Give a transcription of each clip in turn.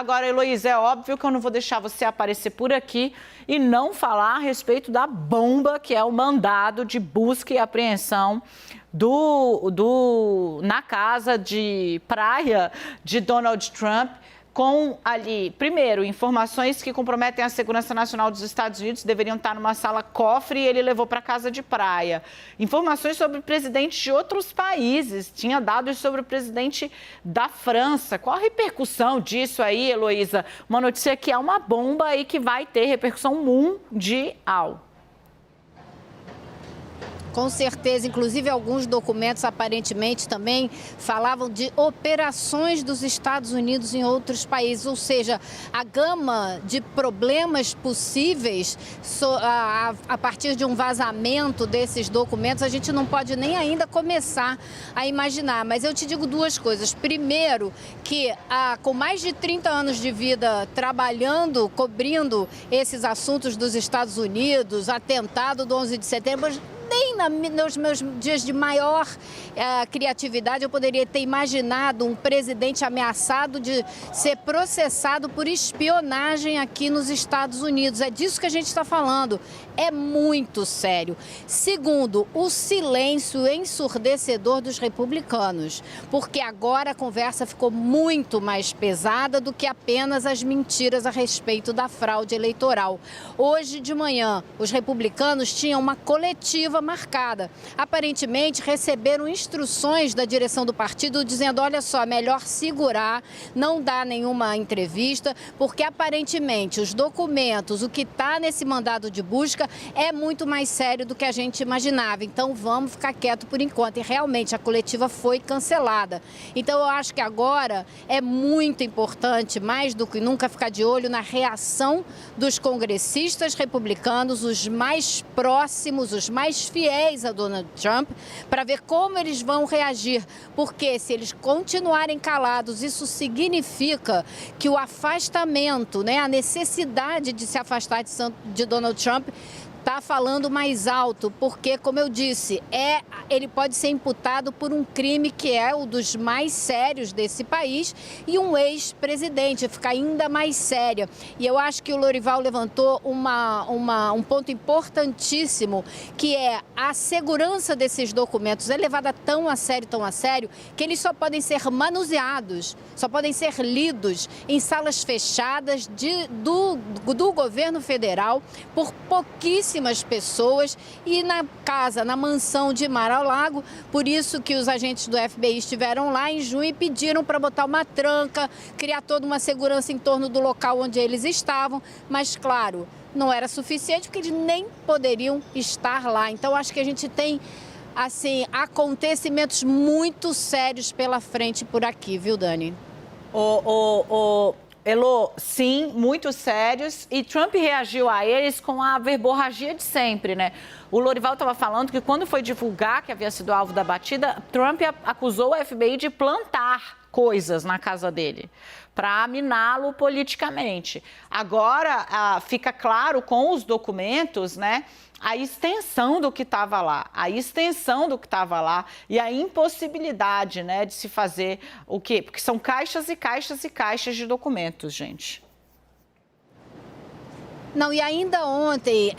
Agora, Heloísa, é óbvio que eu não vou deixar você aparecer por aqui e não falar a respeito da bomba que é o mandado de busca e apreensão na casa de praia de Donald Trump, com ali, primeiro, informações que comprometem a segurança nacional dos Estados Unidos, deveriam estar numa sala cofre e ele levou para casa de praia. Informações sobre presidentes de outros países, tinha dados sobre o presidente da França. Qual a repercussão disso aí, Heloísa? Uma notícia que é uma bomba e que vai ter repercussão mundial. Com certeza, inclusive alguns documentos aparentemente também falavam de operações dos Estados Unidos em outros países, ou seja, a gama de problemas possíveis a partir de um vazamento desses documentos, a gente não pode nem ainda começar a imaginar. Mas eu te digo duas coisas. Primeiro, que com mais de 30 anos de vida trabalhando, cobrindo esses assuntos dos Estados Unidos, atentado do 11 de setembro, nem nos meus dias de maior criatividade eu poderia ter imaginado um presidente ameaçado de ser processado por espionagem aqui nos Estados Unidos. É disso que a gente está falando. É muito sério. Segundo, o silêncio ensurdecedor dos republicanos, porque agora a conversa ficou muito mais pesada do que apenas as mentiras a respeito da fraude eleitoral. Hoje de manhã, os republicanos tinham uma coletiva marcada. Aparentemente, receberam instruções da direção do partido dizendo, olha só, melhor segurar, não dar nenhuma entrevista, porque aparentemente os documentos, o que está nesse mandado de busca é muito mais sério do que a gente imaginava. Então, vamos ficar quieto por enquanto. E realmente a coletiva foi cancelada. Então, eu acho que agora é muito importante, mais do que nunca, ficar de olho na reação dos congressistas republicanos, os mais próximos, os mais fiéis a Donald Trump, para ver como eles vão reagir. Porque se eles continuarem calados, isso significa que o afastamento, a necessidade de se afastar de Donald Trump está falando mais alto, porque, como eu disse, ele pode ser imputado por um crime que é o dos mais sérios desse país e um ex-presidente, fica ainda mais séria. E eu acho que o Lorival levantou um ponto importantíssimo, que é a segurança desses documentos é levada tão a sério, que eles só podem ser manuseados, só podem ser lidos em salas fechadas do governo federal por pouquíssimas pessoas e na mansão de Mar-a-Lago. Por isso que os agentes do FBI estiveram lá em junho e pediram para botar uma tranca, criar toda uma segurança em torno do local onde eles estavam, mas claro, não era suficiente porque eles nem poderiam estar lá. Então acho que a gente tem acontecimentos muito sérios pela frente por aqui, viu, Dani? Elô, sim, muito sérios, e Trump reagiu a eles com a verborragia de sempre, né? O Lorival estava falando que quando foi divulgar que havia sido alvo da batida, Trump acusou o FBI de plantar coisas na casa dele para miná-lo politicamente. Agora, fica claro com os documentos, né? A extensão do que estava lá, e a impossibilidade, né, de se fazer o quê? Porque são caixas e caixas e caixas de documentos, gente. Não, e ainda ontem,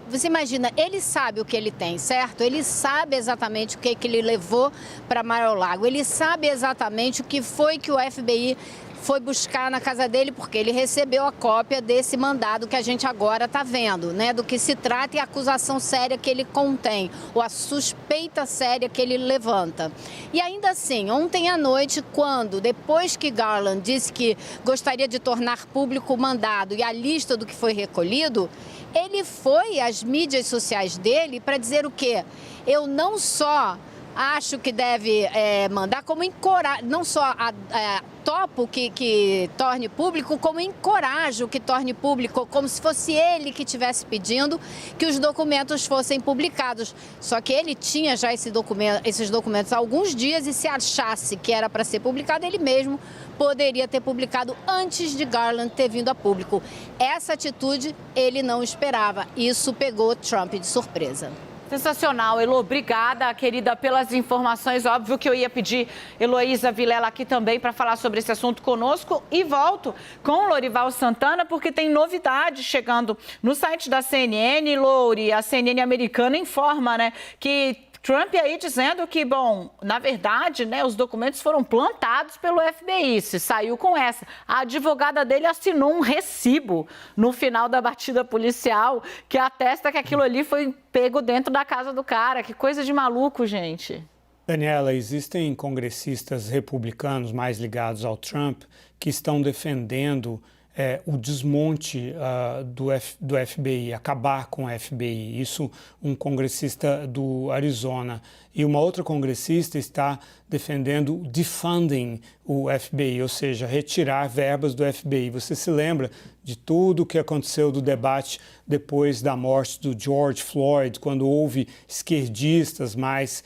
você imagina, ele sabe o que ele tem, certo? Ele sabe exatamente o que ele levou para Mar-a-Lago, ele sabe exatamente o que foi que o FBI foi buscar na casa dele, porque ele recebeu a cópia desse mandado que a gente agora está vendo, né? Do que se trata e a acusação séria que ele contém, ou a suspeita séria que ele levanta. E ainda assim, ontem à noite, depois que Garland disse que gostaria de tornar público o mandado e a lista do que foi recolhido, ele foi às mídias sociais dele para dizer o quê? Eu não só acho que deve mandar, como encorajar, não só topo que torne público, como encorajo que torne público, como se fosse ele que estivesse pedindo que os documentos fossem publicados. Só que ele tinha já esses documentos há alguns dias e se achasse que era para ser publicado, ele mesmo poderia ter publicado antes de Garland ter vindo a público. Essa atitude ele não esperava. Isso pegou Trump de surpresa. Sensacional, Elo. Obrigada, querida, pelas informações. Óbvio que eu ia pedir Heloísa Vilela aqui também para falar sobre esse assunto conosco. E volto com o Lorival Santana, porque tem novidade chegando no site da CNN, Lori. A CNN americana informa, né, que Trump aí dizendo que, bom, na verdade, né, os documentos foram plantados pelo FBI, se saiu com essa. A advogada dele assinou um recibo no final da batida policial que atesta que aquilo ali foi pego dentro da casa do cara. Que coisa de maluco, gente. Daniela, existem congressistas republicanos mais ligados ao Trump que estão defendendo o desmonte do FBI, acabar com o FBI. Isso um congressista do Arizona. E uma outra congressista está defendendo defunding o FBI, ou seja, retirar verbas do FBI. Você se lembra de tudo o que aconteceu do debate depois da morte do George Floyd, quando houve esquerdistas mais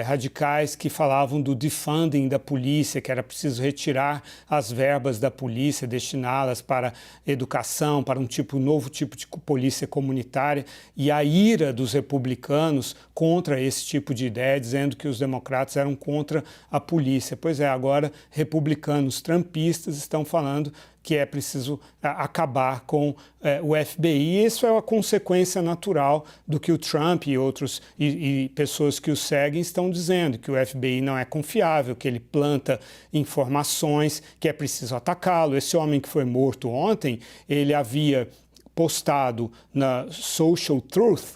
radicais que falavam do defunding da polícia, que era preciso retirar as verbas da polícia, destiná-las para educação, para um novo tipo de polícia comunitária, e a ira dos republicanos contra esse tipo de ideia, dizendo que os democratas eram contra a polícia. Pois é, agora republicanos trumpistas estão falando que é preciso acabar com o FBI. E isso é uma consequência natural do que o Trump e outros e pessoas que o seguem estão dizendo, que o FBI não é confiável, que ele planta informações, que é preciso atacá-lo. Esse homem que foi morto ontem, ele havia postado na Social Truth,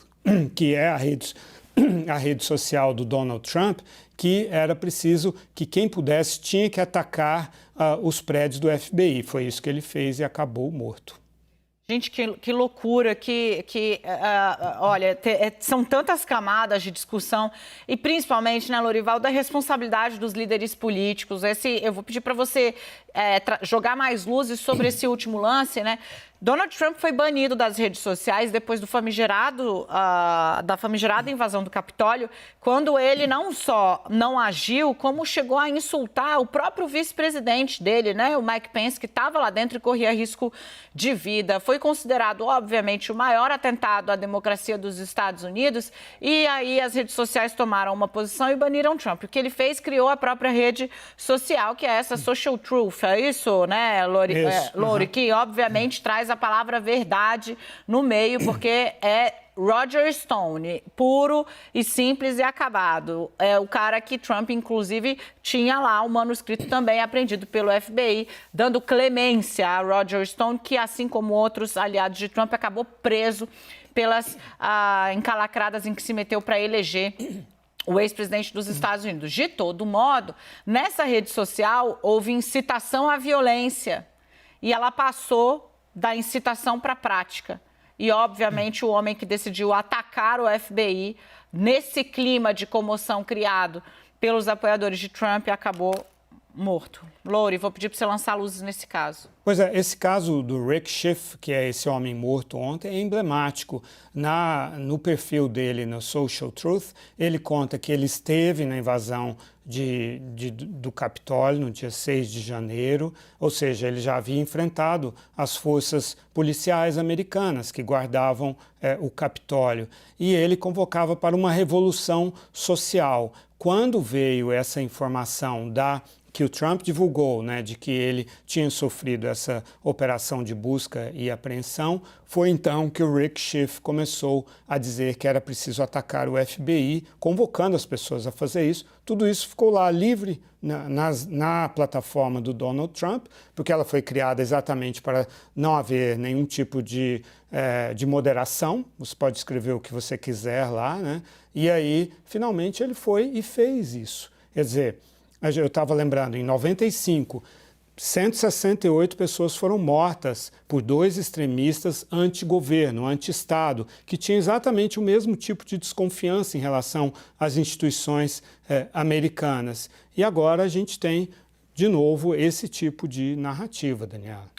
que é a rede social do Donald Trump, que era preciso que quem pudesse tinha que atacar os prédios do FBI. Foi isso que ele fez e acabou morto. Gente, que loucura, olha, são tantas camadas de discussão e principalmente, né, Lorival, da responsabilidade dos líderes políticos. Eu vou pedir para você jogar mais luzes sobre esse último lance, né? Donald Trump foi banido das redes sociais depois da famigerada invasão do Capitólio, quando ele não só não agiu, como chegou a insultar o próprio vice-presidente dele, né, o Mike Pence, que estava lá dentro e corria risco de vida. Foi considerado, obviamente, o maior atentado à democracia dos Estados Unidos, e aí as redes sociais tomaram uma posição e baniram Trump. O que ele fez, criou a própria rede social, que é essa Social Truth, é isso, né, Lori? Que obviamente traz a palavra verdade no meio, porque é Roger Stone, puro e simples e acabado. É o cara que Trump, inclusive, tinha lá um manuscrito também apreendido pelo FBI, dando clemência a Roger Stone, que, assim como outros aliados de Trump, acabou preso pelas encalacradas em que se meteu para eleger o ex-presidente dos Estados Unidos. De todo modo, nessa rede social houve incitação à violência e ela passou da incitação para a prática. E, obviamente, o homem que decidiu atacar o FBI nesse clima de comoção criado pelos apoiadores de Trump acabou morto. Lori, vou pedir para você lançar luzes nesse caso. Pois é, esse caso do Rick Schiff, que é esse homem morto ontem, é emblemático. No perfil dele, no Social Truth, ele conta que ele esteve na invasão do Capitólio no dia 6 de janeiro, ou seja, ele já havia enfrentado as forças policiais americanas que guardavam o Capitólio. E ele convocava para uma revolução social. Quando veio essa informação que o Trump divulgou, né, de que ele tinha sofrido essa operação de busca e apreensão, foi então que o Rick Schiff começou a dizer que era preciso atacar o FBI, convocando as pessoas a fazer isso. Tudo isso ficou lá livre na plataforma do Donald Trump, porque ela foi criada exatamente para não haver nenhum tipo de moderação. Você pode escrever o que você quiser lá, né? E aí, finalmente, ele foi e fez isso. Quer dizer, eu estava lembrando, em 95, 168 pessoas foram mortas por 2 extremistas anti-governo, anti-Estado, que tinham exatamente o mesmo tipo de desconfiança em relação às instituições americanas. E agora a gente tem, de novo, esse tipo de narrativa, Daniela.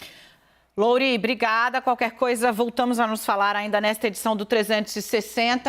Lori, obrigada. Qualquer coisa, voltamos a nos falar ainda nesta edição do 360.